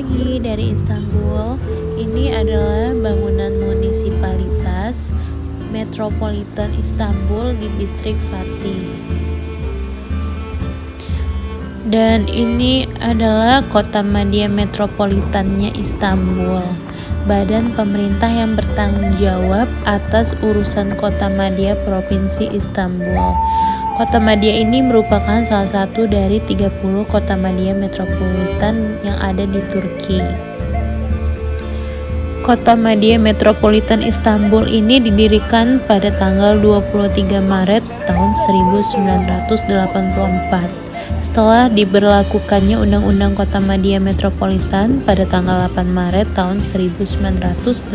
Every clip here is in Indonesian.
lagi dari Istanbul. Ini adalah bangunan munisipalitas Metropolitan Istanbul di distrik Fatih. Dan ini adalah kota media metropolitannya Istanbul, badan pemerintah yang bertanggung jawab atas urusan kota madya Provinsi Istanbul. Kota madya ini merupakan salah satu dari 30 kota madya metropolitan yang ada di Turki. Kota madya metropolitan Istanbul ini didirikan pada tanggal 23 Maret tahun 1984. Setelah diberlakukannya Undang-Undang Kota Madya Metropolitan pada tanggal 8 Maret tahun 1984.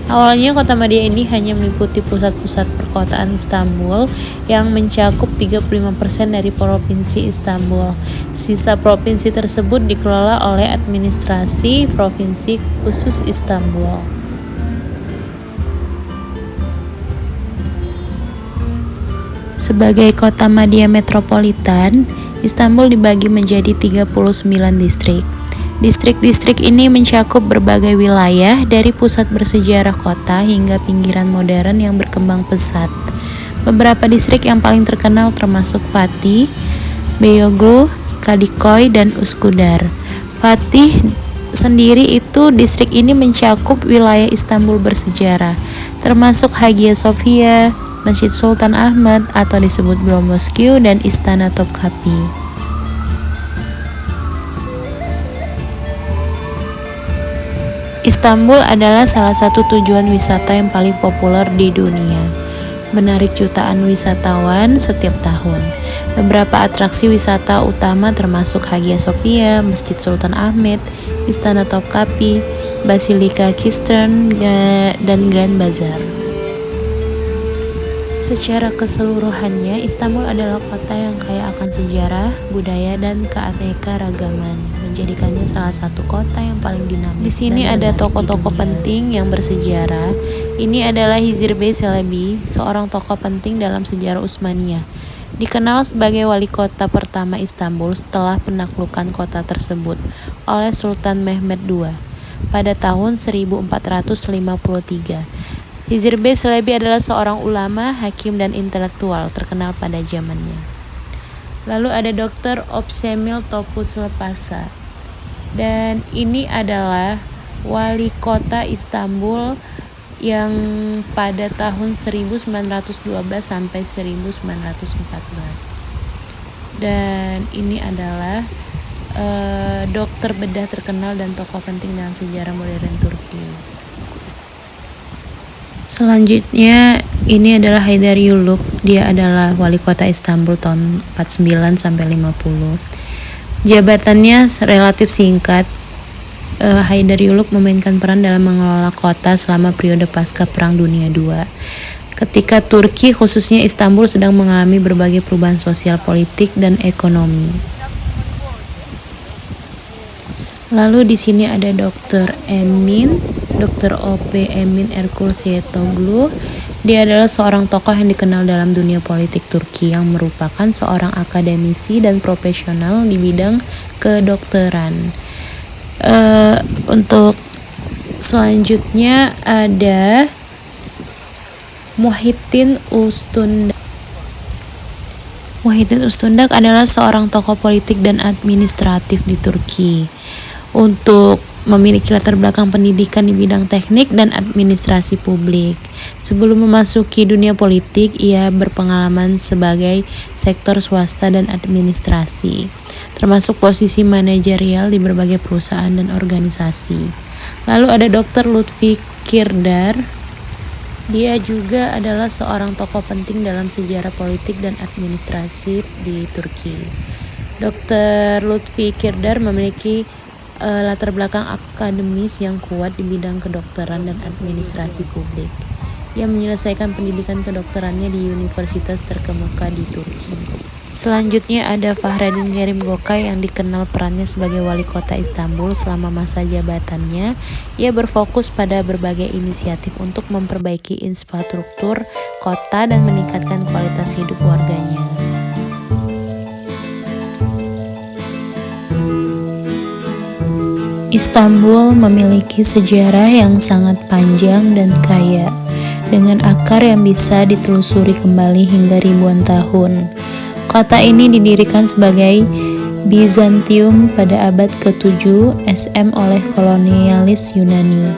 Awalnya kota madya ini hanya meliputi pusat-pusat perkotaan Istanbul yang mencakup 35% dari provinsi Istanbul. Sisa provinsi tersebut dikelola oleh administrasi provinsi khusus Istanbul. Sebagai kota madya metropolitan, Istanbul dibagi menjadi 39 distrik. Distrik-distrik ini mencakup berbagai wilayah dari pusat bersejarah kota hingga pinggiran modern yang berkembang pesat. Beberapa distrik yang paling terkenal termasuk Fatih, Beyoğlu, Kadıköy, dan Üsküdar. Fatih sendiri itu distrik ini mencakup wilayah Istanbul bersejarah, termasuk Hagia Sophia, Masjid Sultan Ahmed atau disebut Blue Mosque dan Istana Topkapi. Istanbul adalah salah satu tujuan wisata yang paling populer di dunia, menarik jutaan wisatawan setiap tahun. Beberapa atraksi wisata utama termasuk Hagia Sophia, Masjid Sultan Ahmed, Istana Topkapi, Basilika Keystone, dan Grand Bazaar. Secara keseluruhannya, Istanbul adalah kota yang kaya akan sejarah, budaya, dan keanekaragaman, menjadikannya salah satu kota yang paling dinamis. Di sini ada tokoh-tokoh penting yang bersejarah. Ini adalah Hizir Bey Çelebi, seorang tokoh penting dalam sejarah Utsmaniyah. Dikenal sebagai wali kota pertama Istanbul setelah penaklukan kota tersebut oleh Sultan Mehmed II pada tahun 1453. Hizir Bey Çelebi adalah seorang ulama, hakim, dan intelektual terkenal pada zamannya. Lalu ada Dr. Opsemil Topuzlepasa. Dan ini adalah wali kota Istanbul yang pada tahun 1912 sampai 1914. Dan ini adalah dokter bedah terkenal dan tokoh penting dalam sejarah modern Turki. Selanjutnya ini adalah Haydar Yuluk. Dia adalah wali kota Istanbul tahun 49 sampai 50. Jabatannya relatif singkat. Haydar Yuluk memainkan peran dalam mengelola kota selama periode pasca Perang Dunia II. Ketika Turki, khususnya Istanbul, sedang mengalami berbagai perubahan sosial, politik, dan ekonomi. Lalu di sini ada Dr. O.P. Emin Erkul Seyitoglu. Dia adalah seorang tokoh yang dikenal dalam dunia politik Turki yang merupakan seorang akademisi dan profesional di bidang kedokteran. Untuk selanjutnya ada Muhyiddin Ustundak. Muhyiddin Ustundak adalah seorang tokoh politik dan administratif di Turki. Untuk memiliki latar belakang pendidikan di bidang teknik dan administrasi publik. Sebelum memasuki dunia politik, ia berpengalaman sebagai sektor swasta dan administrasi, termasuk posisi manajerial di berbagai perusahaan dan organisasi. Lalu ada Dr. Lutfi Kirdar. Dia juga adalah seorang tokoh penting dalam sejarah politik dan administrasi di Turki. Dr. Lutfi Kirdar memiliki latar belakang akademis yang kuat di bidang kedokteran dan administrasi publik. Ia menyelesaikan pendidikan kedokterannya di universitas terkemuka di Turki. Selanjutnya ada Fahreddin Kerim Gökay yang dikenal perannya sebagai wali kota Istanbul selama masa jabatannya. Ia berfokus pada berbagai inisiatif untuk memperbaiki infrastruktur kota dan meningkatkan kualitas hidup warganya. Istanbul memiliki sejarah yang sangat panjang dan kaya, dengan akar yang bisa ditelusuri kembali hingga ribuan tahun. Kota ini didirikan sebagai Bizantium pada abad ke-7 SM oleh kolonialis Yunani.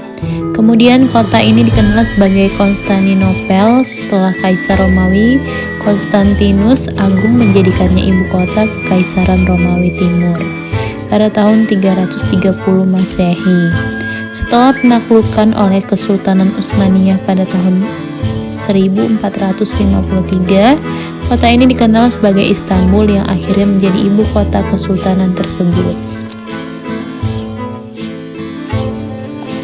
Kemudian kota ini dikenal sebagai Konstantinopel setelah Kaisar Romawi Konstantinus Agung menjadikannya ibu kota Kekaisaran Romawi Timur pada tahun 330 Masehi. Setelah penaklukan oleh Kesultanan Utsmaniyah pada tahun 1453, kota ini dikenal sebagai Istanbul yang akhirnya menjadi ibu kota kesultanan tersebut.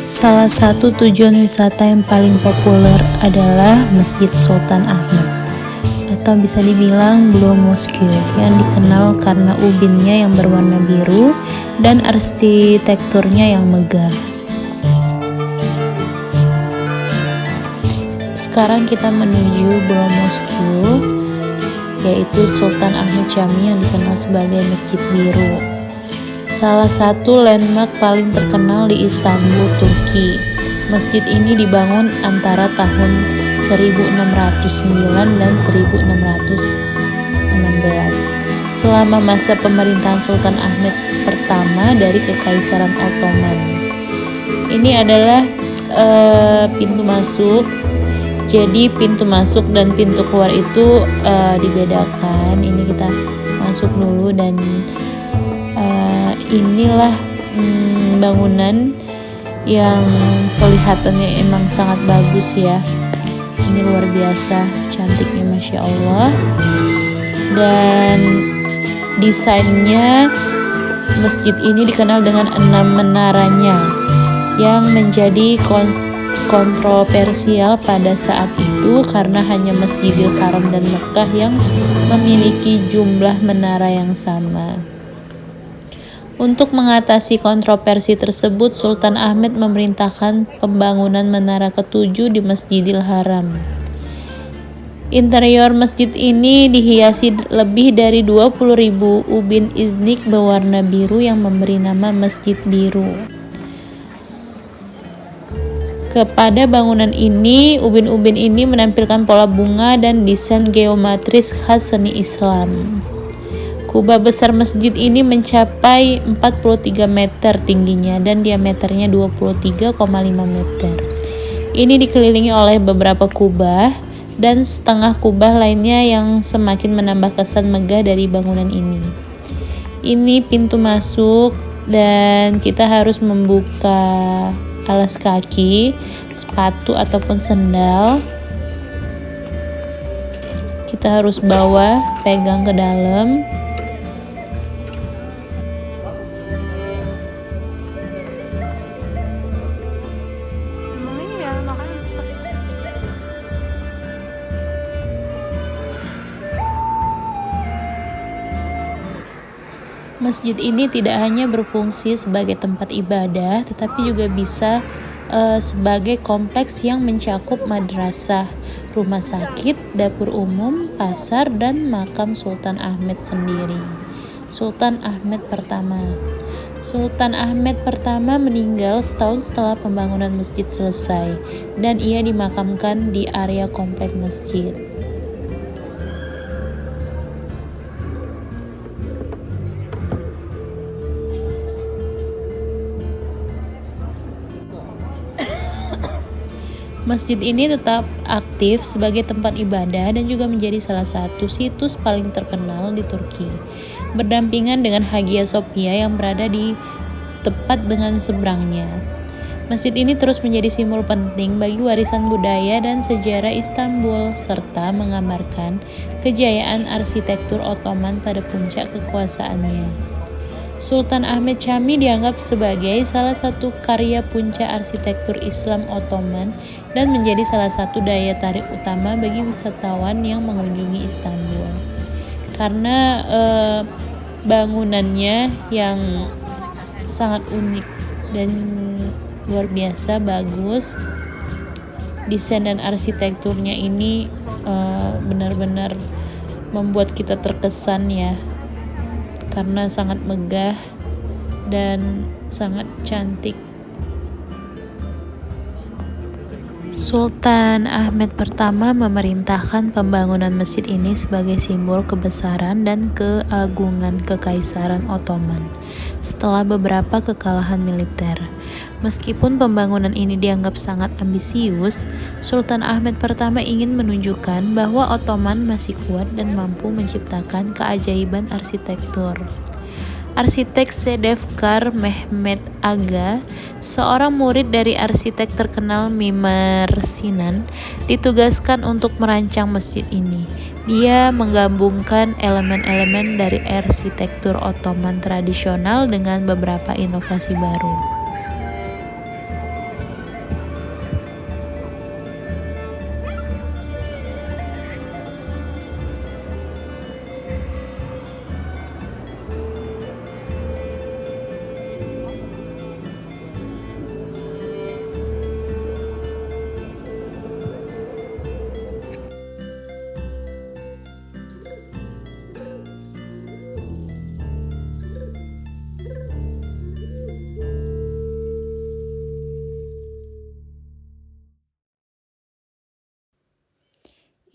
Salah satu tujuan wisata yang paling populer adalah Masjid Sultan Ahmed, atau bisa dibilang Blue Mosque, yang dikenal karena ubinnya yang berwarna biru dan arsitekturnya yang megah. Sekarang kita menuju Blue Mosque, yaitu Sultan Ahmed Jami yang dikenal sebagai Masjid Biru. Salah satu landmark paling terkenal di Istanbul, Turki. Masjid ini dibangun antara tahun 1609 dan 1616 selama masa pemerintahan Sultan Ahmed pertama dari Kekaisaran Ottoman. Ini adalah pintu masuk. Jadi pintu masuk dan pintu keluar itu dibedakan. Ini kita masuk dulu dan inilah bangunan yang kelihatannya emang sangat bagus ya. Ini luar biasa cantiknya, Masya Allah. Dan desainnya masjid ini dikenal dengan 6 menaranya yang menjadi kontroversial pada saat itu karena hanya Masjidil Haram dan Mekah yang memiliki jumlah menara yang sama. Untuk mengatasi kontroversi tersebut, Sultan Ahmed memerintahkan pembangunan menara ke-7 di Masjidil Haram. Interior masjid ini dihiasi lebih dari 20.000 ubin iznik berwarna biru yang memberi nama Masjid Biru. Kepada bangunan ini, ubin-ubin ini menampilkan pola bunga dan desain geometris khas seni Islam. Kubah besar masjid ini mencapai 43 meter tingginya dan diameternya 23,5 meter. Ini dikelilingi oleh beberapa kubah dan setengah kubah lainnya yang semakin menambah kesan megah dari bangunan ini. Ini pintu masuk dan kita harus membuka alas kaki, sepatu ataupun sendal. Kita harus bawa, pegang ke dalam. Masjid ini tidak hanya berfungsi sebagai tempat ibadah, tetapi juga bisa sebagai kompleks yang mencakup madrasah, rumah sakit, dapur umum, pasar, dan makam Sultan Ahmed sendiri. Sultan Ahmed pertama. Sultan Ahmed pertama meninggal setahun setelah pembangunan masjid selesai, dan ia dimakamkan di area kompleks masjid. Masjid ini tetap aktif sebagai tempat ibadah dan juga menjadi salah satu situs paling terkenal di Turki, berdampingan dengan Hagia Sophia yang berada di tepat dengan seberangnya. Masjid ini terus menjadi simbol penting bagi warisan budaya dan sejarah Istanbul, serta menggambarkan kejayaan arsitektur Ottoman pada puncak kekuasaannya. Sultan Ahmed Jami dianggap sebagai salah satu karya puncak arsitektur Islam Ottoman dan menjadi salah satu daya tarik utama bagi wisatawan yang mengunjungi Istanbul. Karena bangunannya yang sangat unik dan luar biasa bagus, desain dan arsitekturnya ini benar-benar membuat kita terkesan ya, karena sangat megah dan sangat cantik. Sultan Ahmed pertama memerintahkan pembangunan masjid ini sebagai simbol kebesaran dan keagungan Kekaisaran Ottoman setelah beberapa kekalahan militer. Meskipun pembangunan ini dianggap sangat ambisius, Sultan Ahmed pertama ingin menunjukkan bahwa Ottoman masih kuat dan mampu menciptakan keajaiban arsitektur. Arsitek Sedefkar Mehmet Aga, seorang murid dari arsitek terkenal Mimar Sinan, ditugaskan untuk merancang masjid ini. Dia menggabungkan elemen-elemen dari arsitektur Ottoman tradisional dengan beberapa inovasi baru.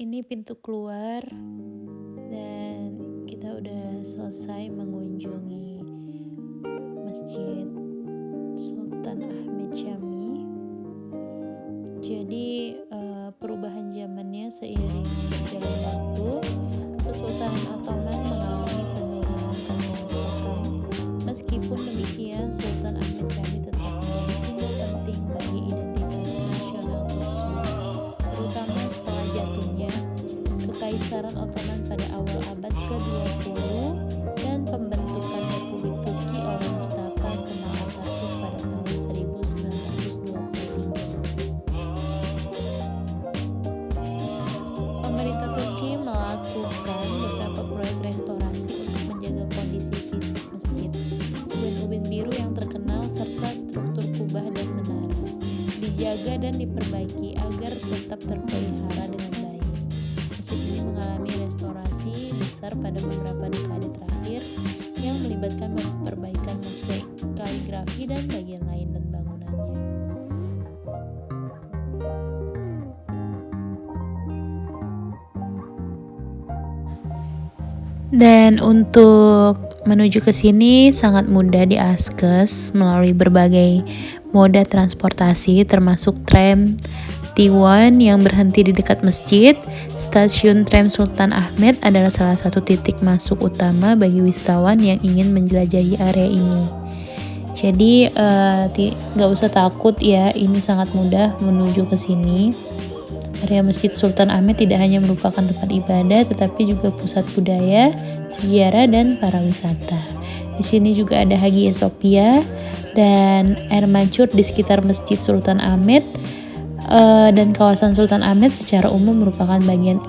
Ini pintu keluar dan kita udah selesai mengunjungi Masjid Sultan Ahmed Jami. Jadi perubahan zamannya seiring berjalan waktu, Kesultanan Ottoman mengalami penurunan kekuasaan. Meskipun demikian, Sultan Ahmed Jami tetap menjadi simbol penting bagi identitas nasional Turki, terutama setelah jatuhnya Kekaisaran Ottoman pada awal abad ke-20 dan pembentukan Republik Turki oleh Mustafa Kemal Atatürk pada tahun 1923. Pemerintah Turki melakukan beberapa proyek restorasi untuk menjaga kondisi fisik masjid. Ubin-ubin biru yang terkenal serta struktur kubah dan menara dijaga dan diperbaiki agar tetap terpelihara dengan baik. Masjid ini mengalami restorasi besar pada beberapa dekade terakhir yang melibatkan perbaikan mozaik, kaligrafi, dan bagian lain dan bangunannya. Dan untuk menuju ke sini sangat mudah diakses melalui berbagai moda transportasi termasuk tram T1 yang berhenti di dekat masjid. Stasiun tram Sultan Ahmed adalah salah satu titik masuk utama bagi wisatawan yang ingin menjelajahi area ini. Jadi nggak usah takut ya, ini sangat mudah menuju ke sini. Area Masjid Sultan Ahmed tidak hanya merupakan tempat ibadah, tetapi juga pusat budaya, sejarah, dan para wisata. Di sini juga ada Hagia Sophia dan air mancur di sekitar Masjid Sultan Ahmed. Dan kawasan Sultan Ahmed secara umum merupakan bagian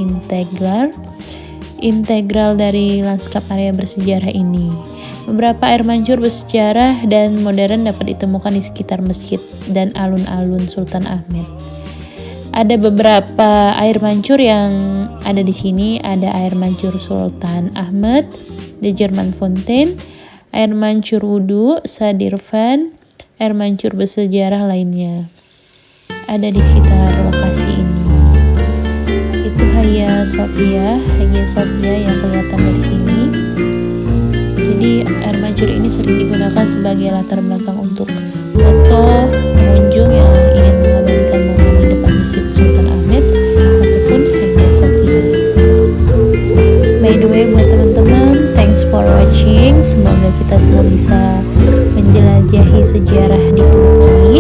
integral dari lanskap area bersejarah ini. Beberapa air mancur bersejarah dan modern dapat ditemukan di sekitar masjid dan alun-alun Sultan Ahmed. Ada beberapa air mancur yang ada di sini. Ada air mancur Sultan Ahmed, The German Fountain, air mancur wudhu, Sadirvan, air mancur bersejarah lainnya. Ada di sekitar lokasi ini. Itu Hagia Sophia yang kelihatan dari sini. Jadi air mancur ini sering digunakan sebagai latar belakang untuk foto pengunjung yang ingin mengabadikan momen di depan Masjid Sultan Ahmed ataupun Hagia Sophia. By the way, buat teman-teman, thanks for watching. Semoga kita semua bisa menjelajahi sejarah di Turki.